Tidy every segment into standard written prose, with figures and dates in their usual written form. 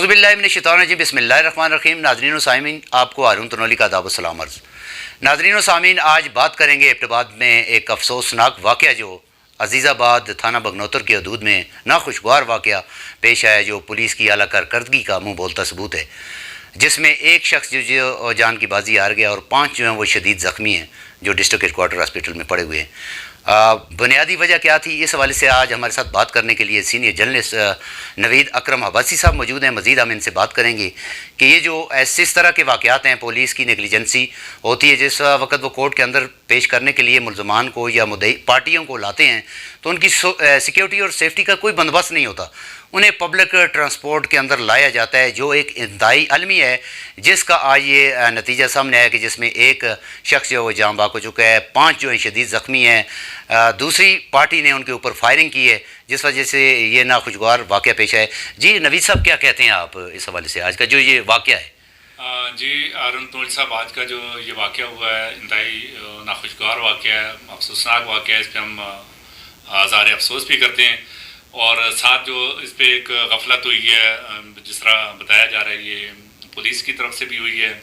اعوذ باللہ من الشیطان الرجیم بسم اللہ الرحمن الرحیم. ناظرین و سامعین، آپ کو ہارون تنولی کا آداب و سلام عرض. ناظرین و سامعین، آج بات کریں گے ایبٹ آباد میں ایک افسوسناک واقعہ جو عزیز آباد تھانہ بگنوتر کے حدود میں ناخوشگوار واقعہ پیش آیا، جو پولیس کی اعلیٰ کارکردگی کا منہ بولتا ثبوت ہے، جس میں ایک شخص جو جان کی بازی ہار گیا اور 5 جو ہیں وہ شدید زخمی ہیں، جو ڈسٹرکٹ ہیڈ کوارٹر ہاسپٹل میں پڑے ہوئے ہیں. بنیادی وجہ کیا تھی، اس حوالے سے آج ہمارے ساتھ بات کرنے کے لیے سینئر جرنلسٹ نوید اکرم عباسی صاحب موجود ہیں. مزید ہم ان سے بات کریں گے کہ یہ جو اس طرح کے واقعات ہیں، پولیس کی نیگلیجنسی ہوتی ہے، جس وقت وہ کورٹ کے اندر پیش کرنے کے لیے ملزمان کو یا مدعی پارٹیوں کو لاتے ہیں تو ان کی سیکیورٹی اور سیفٹی کا کوئی بندوبست نہیں ہوتا. انہیں پبلک ٹرانسپورٹ کے اندر لایا جاتا ہے، جو ایک انتہائی عالمی ہے، جس کا آج یہ نتیجہ سامنے آیا کہ جس میں ایک شخص جو وہ جان باک ہو چکا ہے، 5 جو ہیں شدید زخمی ہیں. دوسری پارٹی نے ان کے اوپر فائرنگ کی ہے، جس وجہ سے یہ ناخوشگوار واقعہ پیش ہے. جی نوید صاحب، کیا کہتے ہیں آپ اس حوالے سے آج کا جو یہ واقعہ ہے؟ جی ہارون تنولی صاحب، آج کا جو یہ واقعہ ہوا ہے انتہائی ناخوشگوار واقعہ ہے، افسوسناک واقعہ ہے. اس پہ ہم ہزار افسوس بھی کرتے ہیں، اور ساتھ جو اس پہ ایک غفلت ہوئی ہے، جس طرح بتایا جا رہا ہے یہ پولیس کی طرف سے بھی ہوئی ہے.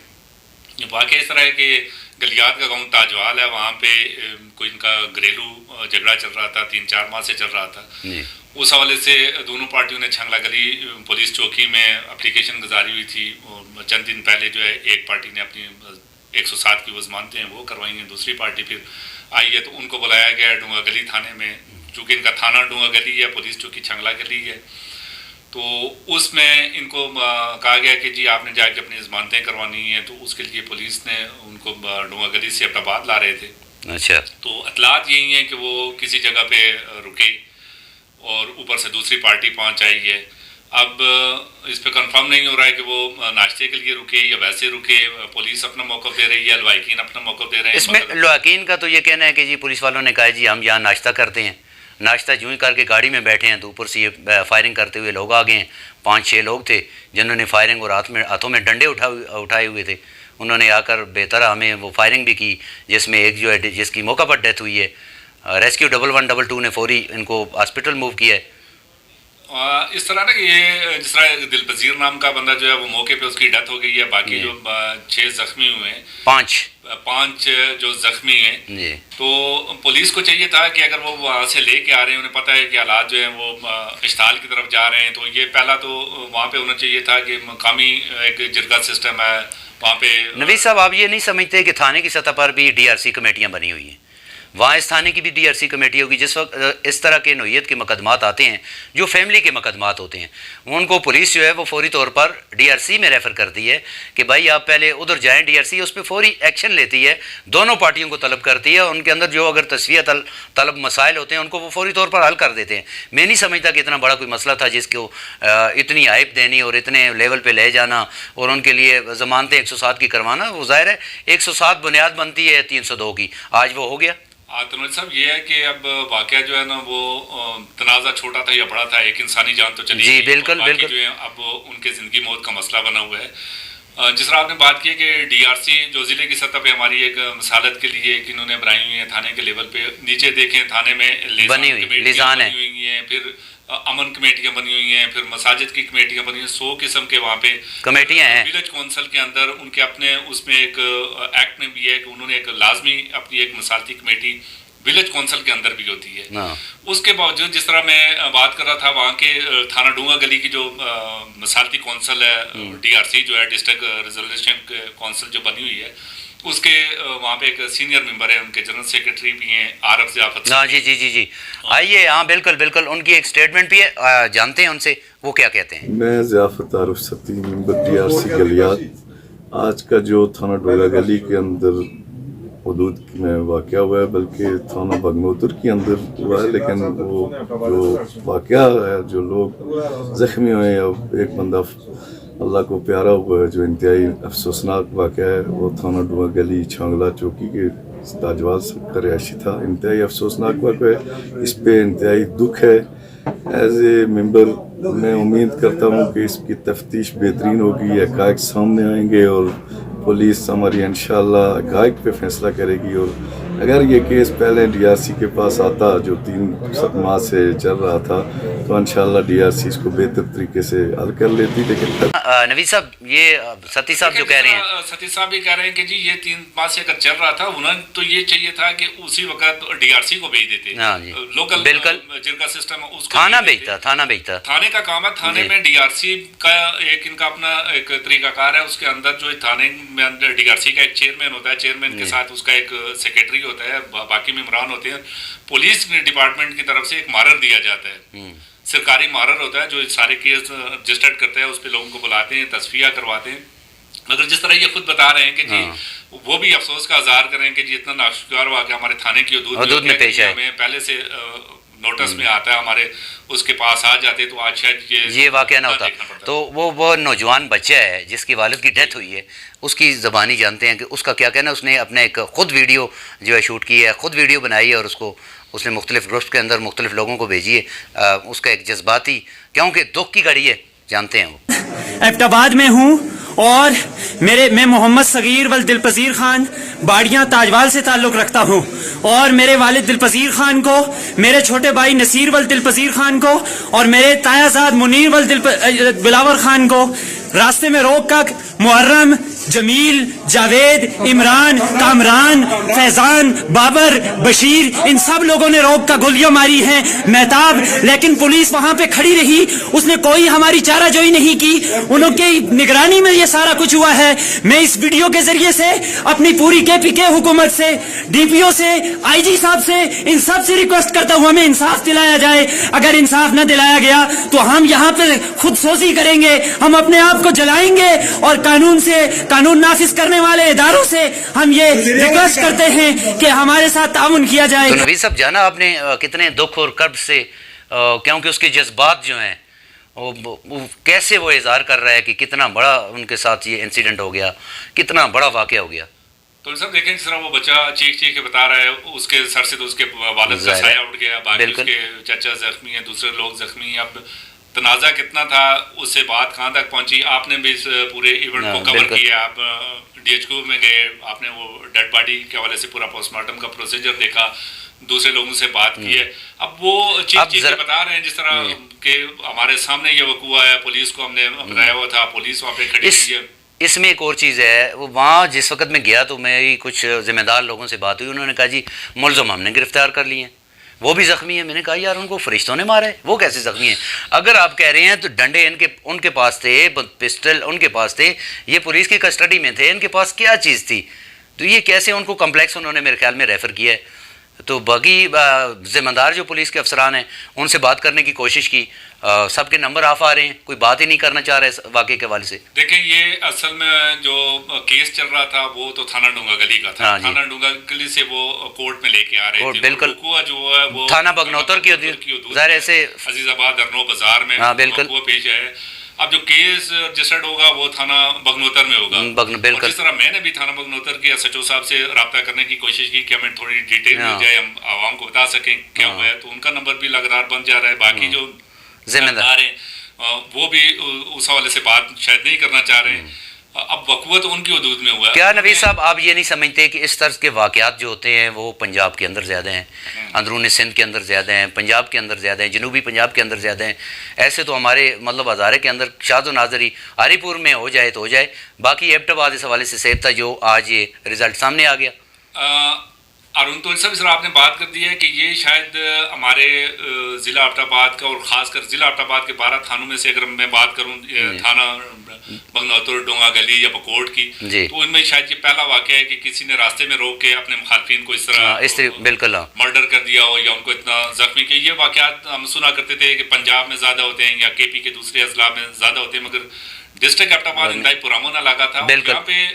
واقعہ اس طرح ہے کہ گلیات کا گاؤں تاجوال ہے، وہاں پہ کوئی ان کا گھریلو جھگڑا چل رہا تھا، 3-4 ماہ سے چل رہا تھا. اس حوالے سے دونوں پارٹیوں نے چھنگلا گلی پولیس چوکی میں اپلیکیشن گزاری ہوئی تھی. چند دن پہلے جو ہے ایک پارٹی نے اپنی 107 کی وہ ضمانتیں ہیں وہ کروائی ہیں، دوسری پارٹی پھر آئی ہے تو ان کو بلایا گیا ہے ڈونگا گلی تھانے میں. چونکہ ان کا تھانہ ڈونگا گلی ہے، پولیس چوکی چھنگلا گلی ہے، تو اس میں ان کو کہا گیا کہ جی آپ نے جا کے اپنی ضمانتیں کروانی ہیں. تو اس کے لیے پولیس نے ان کو ڈونگا گلی سے ایبٹ آباد لا رہے تھے. اچھا. تو اطلاعات یہی ہیں کہ وہ کسی جگہ پہ رکے اور اوپر سے دوسری پارٹی پہنچ آئی ہے. اب اس پہ کنفرم نہیں ہو رہا ہے کہ وہ ناشتے کے لیے رکے یا ویسے رکے. پولیس اپنا موقف دے رہی ہے، لواحقین اپنا موقف دے رہے ہیں. اس میں لواحقین کا تو یہ کہنا ہے کہ جی پولیس والوں نے کہا جی ہم یہاں ناشتہ کرتے ہیں، ناشتہ جو ہی کر کے گاڑی میں بیٹھے ہیں تو اوپر سے یہ فائرنگ کرتے ہوئے لوگ آ گئے ہیں. 5-6 لوگ تھے جنہوں نے فائرنگ اور ہاتھوں میں ڈنڈے اٹھائے ہوئے تھے. انہوں نے آ کر بے طرح ہمیں وہ فائرنگ بھی کی، جس میں ایک جو ہے جس کی موقع پر ڈیتھ ہوئی ہے. ریسکیو 1122 نے فوری ان کو ہاسپٹل موو کیا ہے. اس طرح نا کہ یہ جس طرح دل پذیر نام کا بندہ جو ہے وہ موقع پہ اس کی ڈیتھ ہو گئی ہے. باقی جو 6 زخمی ہوئے ہیں، 5 جو زخمی ہیں، تو پولیس کو چاہیے تھا کہ اگر وہ وہاں سے لے کے آ رہے ہیں، انہیں پتہ ہے کہ حالات جو ہیں وہ اشتعال کی طرف جا رہے ہیں، تو یہ پہلا تو وہاں پہ ہونا چاہیے تھا کہ مقامی ایک جرگہ سسٹم ہے وہاں پہ. نوید صاحب، آپ یہ نہیں سمجھتے کہ تھانے کی سطح پر بھی DRC کمیٹیاں بنی ہوئی ہیں؟ وہاں اس تھانے کی بھی DRC کمیٹی ہوگی. جس وقت اس طرح کے نوعیت کے مقدمات آتے ہیں جو فیملی کے مقدمات ہوتے ہیں، ان کو پولیس جو ہے وہ فوری طور پر DRC میں ریفر کرتی ہے کہ بھائی آپ پہلے ادھر جائیں. DRC اس پہ فوری ایکشن لیتی ہے، دونوں پارٹیوں کو طلب کرتی ہے، ان کے اندر جو اگر تسویہ طلب مسائل ہوتے ہیں ان کو وہ فوری طور پر حل کر دیتے ہیں. میں نہیں سمجھتا کہ اتنا بڑا کوئی مسئلہ تھا جس کو اتنی ہائپ دینی اور اتنے لیول پہ لے جانا اور ان کے لیے ضمانتیں 107 کی کروانا. وہ ظاہر ہے 107 بنیاد بنتی ہے 302 کی، آج وہ ہو گیا. تنولی صاحب، یہ ہے کہ اب واقعہ جو ہے نا وہ تنازع چھوٹا تھا یا بڑا تھا، ایک انسانی جان تو چلی جی بالکل بالکل جو ہے اب ان کے زندگی موت کا مسئلہ بنا ہوا ہے. جس طرح آپ نے بات کی کہ DRC جو ضلع کی سطح پہ ہماری ایک مثالت کے لیے ایک انہوں نے بنائی ہوئی ہیں، تھانے کے لیول پہ نیچے دیکھیں تھانے میں بنی ہوئی ہیں، پھر امن کمیٹیاں بنی ہوئی ہیں، پھر مساجد کی کمیٹیاں بنی ہیں. 100 قسم کے وہاں پہ کمیٹیاں ہیں. ولیج کونسل کے اندر ان کے اپنے اس میں ایک ایکٹ میں بھی ہے کہ انہوں نے ایک لازمی اپنی ایک مثالتی کمیٹی ولیج کونسل کے اندر بھی ہوتی ہے. اس کے باوجود جس طرح میں بات کر رہا تھا وہاں کے تھانہ ڈونگا گلی کی جو مثالتی کونسل ہے، DRC جو ہے ڈسٹرکٹ ریزولوشن کونسل جو بنی ہوئی ہے، اس کے وہاں پہ ایک سینئر ممبر ہے، ان کے جنرل سیکرٹری بھی ہیں عارف ضیافت. جی آئیے. ہاں بالکل بالکل، ان کی ایک سٹیٹمنٹ بھی ہے، جانتے ہیں ان سے وہ کیا کہتے ہیں. میں ضیافت عارف ستی، ممبر DRC گلیات. آج کا جو تھانہ ڈونگا گلی کے اندر حدود میں واقعہ ہوا ہے، بلکہ تھانہ بگنوتر کے اندر ہوا ہے، لیکن وہ جو واقعہ ہے، جو لوگ زخمی ہوئے ہیں، اب ایک بندہ اللہ کو پیارا ہوا ہے، جو انتہائی افسوسناک واقعہ ہے، وہ تھانہ ڈونگا گلی چھانگلا چوکی کے تاجوال کا رہائشی تھا. انتہائی افسوسناک واقعہ ہے، اس پہ انتہائی دکھ ہے. ایز اے ممبر میں امید کرتا ہوں کہ اس کی تفتیش بہترین ہوگی، حقائق سامنے آئیں گے اور پولیس ہماری انشاءاللہ حقائق پہ فیصلہ کرے گی اور اگر یہ کیس پہلے ڈی آر سی کے پاس آتا جو 3 ماہ سے چل رہا تھا تو انشاءاللہ ڈی آر سی اس کو بہتر طریقے سے حل کر لیتی. لیکن نوید صاحب یہ ستی صاحب جو کہہ رہے ہیں، ستی صاحب بھی کہہ رہے ہیں کہ جی یہ 3 ماہ سے اگر چل رہا تھا انہوں تو یہ چاہیے تھا کہ اسی وقت ڈی آر سی کو بھیج دیتے. ہاں جی لوکل بالکل جرگا سسٹم اس کو تھانہ بھیجتا، تھانہ بھیجتا. تھانے کا کام ہے. تھانے میں ڈی آر سی کا ایک ان کا اپنا ایک طریقہ کار ہے. اس کے اندر جو تھانے میں ڈی آر سی کا ایک چیئرمین ہوتا ہے، چیئرمین کے ساتھ اس کا ایک سیکرٹری ہوتا ہے، باقی ممبران ہوتے ہیں. پولیس ڈپارٹمنٹ کی طرف سے ایک مارر دیا جاتا ہے، سرکاری مارر ہوتا ہے جو سارے کیس رجسٹرڈ کرتا ہے. اس پہ لوگوں کو بلاتے ہیں، تصفیہ کرواتے ہیں. مگر جس طرح یہ خود بتا رہے ہیں کہ جی وہ بھی افسوس کا اظہار کریں کہ جی اتنا ناشکار واقعہ ہمارے تھانے کی حدود میں پیش ہے، ہمیں پہلے سے نوٹس میں آتا ہے، ہمارے اس کے پاس آ جاتے تو آج شاید یہ واقعہ نہ ہوتا. تو وہ نوجوان بچہ ہے جس کی والد کی ڈیتھ ہوئی ہے، اس کی زبانی جانتے ہیں کہ اس کا کیا کہنا. اس نے اپنے ایک خود ویڈیو جو ہے شوٹ کی ہے، خود ویڈیو بنائی ہے اور اس نے مختلف گروپس کے اندر مختلف لوگوں کو بھیجی ہے. اس کا ایک جذباتی کیونکہ دکھ کی گھڑی ہے، جانتے ہیں. وہ ایبٹ آباد میں ہوں اور میں محمد صغیر ول دلپذیر خان باڑیاں تاجوال سے تعلق رکھتا ہوں، اور میرے والد دلپذیر خان کو، میرے چھوٹے بھائی نصیر ول دلپذیر خان کو اور میرے تایا زاد منیر ول بلاور خان کو راستے میں روک کر محرم، جمیل، جاوید، عمران، کامران، فیضان، بابر، بشیر، ان سب لوگوں نے روک کر گولیاں ماری ہیں. مہتاب، لیکن پولیس وہاں پہ کھڑی رہی، اس نے کوئی ہماری چارہ جوئی نہیں کی. انہوں کی نگرانی میں یہ سارا کچھ ہوا ہے. میں اس ویڈیو کے ذریعے سے اپنی پوری KPK حکومت سے، DPO سے، IG صاحب سے، ان سب سے ریکویسٹ کرتا ہوں ہمیں انصاف دلایا جائے. اگر انصاف نہ دلایا گیا تو ہم یہاں پہ خود سوزی کریں گے، ہم اپنے آپ کو جلائیں گے، اور قانون نافذ کرنے والے اداروں سے ہم یہ ریکویسٹ کرتے ہیں کہ ہمارے ساتھ تعاون کیا جائے. تو نوید صاحب جانا آپ نے کتنے دکھ اور کرب سے، کیونکہ اس کے جذبات جو ہیں وہ کیسے وہ اظہار کر رہا ہے کہ کتنا بڑا ان کے ساتھ یہ انسیڈنٹ ہو گیا، کتنا بڑا واقعہ ہو گیا. تو صاحب دیکھیں جس طرح وہ بچہ چیخ کے بتا رہا ہے، اس کے سر سے تو اس کے والد کا سایہ اٹھ گیا، باقی اس کے چچا زخمی ہیں، دوسرے لوگ زخمی ہیں. اب تنازع کتنا تھا، اس سے بات کہاں تک پہنچی. آپ نے بھی اس پورے ایونٹ کو کور کیا، آپ DHQ میں گئے، آپ نے وہ ڈیڈ باڈی کے حوالے سے پورا پوسٹ مارٹم کا پروسیجر دیکھا، دوسرے لوگوں سے بات کی ہے. اب وہ چیخ کے بتا رہے ہیں جس طرح کہ ہمارے سامنے یہ وقوع ہے، پولیس کو ہم نے بتایا ہوا تھا، پولیس وہاں پہ کھڑی ہوئی ہے. اس میں ایک اور چیز ہے، وہ وہاں جس وقت میں گیا تو میری کچھ ذمہ دار لوگوں سے بات ہوئی، انہوں نے کہا جی ملزم ہم نے گرفتار کر لیے ہیں، وہ بھی زخمی ہیں. میں نے کہا یار ان کو فرشتوں نے مارا ہے، وہ کیسے زخمی ہیں؟ اگر آپ کہہ رہے ہیں تو ڈنڈے ان کے پاس تھے، پسٹل ان کے پاس تھے، یہ پولیس کی کسٹڈی میں تھے، ان کے پاس کیا چیز تھی؟ تو یہ کیسے ان کو کمپلیکس انہوں نے میرے خیال میں ریفر کیا ہے. تو باقی ذمہ دار جو پولیس کے افسران ہیں ان سے بات کرنے کی کوشش کی، سب کے نمبر آف آ رہے ہیں، کوئی بات ہی نہیں کرنا چاہ رہا ہے واقعے کے حوالے سے. دیکھیں یہ اصل میں جو کیس چل رہا تھا وہ تو تھانہ ڈونگا گلی کا تھا. تھانہ ڈونگا گلی سے وہ کورٹ میں لے کے آ رہے تھے. بالکل جو ہے وہ تھانہ بگنوتر کی حدود، ظاہر ایسے عزیز آباد ارنو بازار میں وہ پیش ہے. اب جو کیس رجسٹرڈ ہوگا وہ تھانہ بگنوتر میں ہوگا. جس طرح میں نے بھی تھانہ بگنوتر کے SHO صاحب سے رابطہ کرنے کی کوشش کی کہ ہمیں تھوڑی ڈیٹیل مل جائے، ہم عوام کو بتا سکیں کیا ہوا ہے، تو ان کا نمبر بھی لگاتار بند جا رہا ہے. باقی جو ذمہ دار ہیں وہ بھی اس حوالے سے بات شاید نہیں کرنا چاہ رہے ہیں. اب وقوع تو ان کی حدود میں ہوا ہے. کیا نوید صاحب آپ یہ نہیں سمجھتے کہ اس طرز کے واقعات جو ہوتے ہیں وہ پنجاب کے اندر زیادہ ہیں، اندرون سندھ کے اندر زیادہ ہیں، پنجاب کے اندر زیادہ ہیں، جنوبی پنجاب کے اندر زیادہ ہیں؟ ایسے تو ہمارے مطلب ہزارے کے اندر شاذ و نادری ہری پور میں ہو جائے تو ہو جائے، باقی ایبٹ آباد اس حوالے سے سیف تھا جو آج یہ رزلٹ سامنے آ گیا. ارون تو صاحب اس طرح آپ نے بات کر دی ہے کہ یہ شاید ہمارے ضلع ایبٹ آباد کا، اور خاص کر ضلع ایبٹ آباد کے 12 تھانوں میں سے اگر میں بات کروں، تھانہ بگنوتر، ڈونگا گلی یا بکوٹ کی، تو ان میں شاید یہ پہلا واقعہ ہے کہ کسی نے راستے میں روک کے اپنے مخالفین کو اس طرح بالکل مرڈر کر دیا ہو یا ان کو اتنا زخمی کیا. یہ واقعات ہم سنا کرتے تھے کہ پنجاب میں زیادہ ہوتے ہیں یا KP کے دوسرے اضلاع میں زیادہ ہوتے ہیں، مگر ڈسٹرکٹ ایبٹ آباد انتہائی پرامن علاقہ تھا. یہاں پہ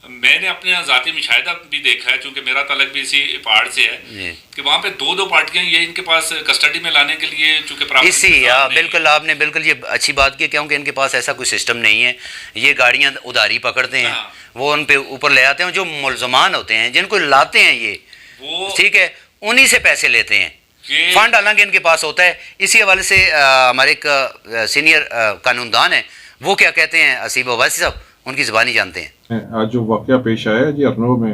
میں نے اپنے ذاتی مشاہدہ بھی دیکھا ہے، چونکہ میرا تعلق بھی اسی پہاڑ سے ہے، کہ وہاں پہ دو پارٹیاں یہ ان کے پاس کسٹڈی میں لانے کے لیے، چونکہ بالکل آپ نے بالکل یہ اچھی بات کی، کیونکہ ان کے پاس ایسا کوئی سسٹم نہیں ہے. یہ گاڑیاں اداری پکڑتے ہیں، وہ ان پہ اوپر لے آتے ہیں، جو ملزمان ہوتے ہیں جن کو لاتے ہیں یہ ٹھیک ہے انہی سے پیسے لیتے ہیں. فنڈ حالانکہ ان کے پاس ہوتا ہے. اسی حوالے سے ہمارے ایک سینئر قانون دان ہیں، وہ کیا کہتے ہیں، اسیب اویسی صاحب، ان کی زبانی جانتے ہیں. آج جو واقعہ پیش آیا ہے جی ارنو میں،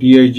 DIG,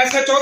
SHO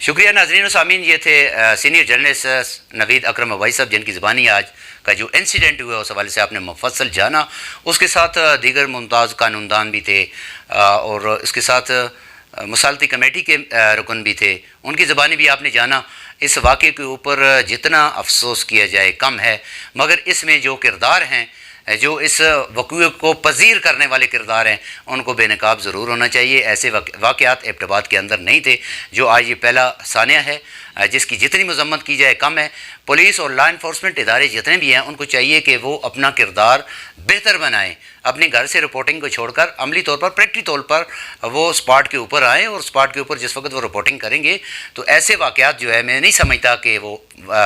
شکریہ ناظرین و سامعین، یہ تھے سینئر جرنلسٹ نوید اکرم ابائی صاحب، جن کی زبانی آج کا جو انسیڈنٹ ہوا اس حوالے سے آپ نے مفصل جانا. اس کے ساتھ دیگر ممتاز قانون دان بھی تھے اور اس کے ساتھ مصالحتی کمیٹی کے رکن بھی تھے، ان کی زبانی بھی آپ نے جانا. اس واقعے کے اوپر جتنا افسوس کیا جائے کم ہے، مگر اس میں جو کردار ہیں، جو اس وقوع کو پذیر کرنے والے کردار ہیں، ان کو بے نقاب ضرور ہونا چاہیے. ایسے واقعات ایبٹ آباد کے اندر نہیں تھے جو آج یہ پہلا ثانیہ ہے، جس کی جتنی مذمت کی جائے کم ہے. پولیس اور لا انفورسمنٹ ادارے جتنے بھی ہیں ان کو چاہیے کہ وہ اپنا کردار بہتر بنائیں، اپنے گھر سے رپورٹنگ کو چھوڑ کر عملی طور پر پریکٹی طور پر وہ اسپاٹ کے اوپر آئیں، اور اسپاٹ کے اوپر جس وقت وہ رپورٹنگ کریں گے تو ایسے واقعات جو ہے میں نہیں سمجھتا کہ وہ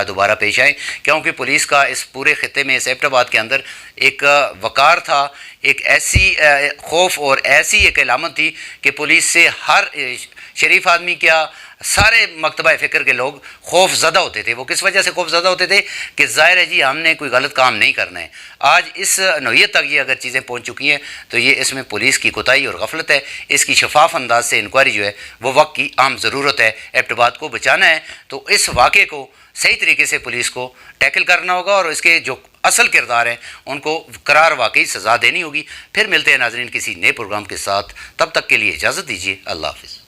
دوبارہ پیش آئیں، کیونکہ پولیس کا اس پورے خطے میں اس ایبٹ آباد کے اندر ایک وقار تھا، ایک ایسی خوف اور ایسی ایک علامت تھی کہ پولیس سے ہر شریف آدمی کیا سارے مکتبہ فکر کے لوگ خوف زدہ ہوتے تھے. وہ کس وجہ سے خوف زدہ ہوتے تھے کہ ظاہر ہے جی ہم نے کوئی غلط کام نہیں کرنا ہے. آج اس نوعیت تک یہ اگر چیزیں پہنچ چکی ہیں تو یہ اس میں پولیس کی کوتاہی اور غفلت ہے. اس کی شفاف انداز سے انکوائری جو ہے وہ وقت کی عام ضرورت ہے. ایبٹ آباد کو بچانا ہے تو اس واقعے کو صحیح طریقے سے پولیس کو ٹیکل کرنا ہوگا اور اس کے جو اصل کردار ہیں ان کو قرار واقعی سزا دینی ہوگی. پھر ملتے ہیں ناظرین کسی نئے پروگرام کے ساتھ، تب تک کے لیے اجازت دیجیے. اللہ حافظ.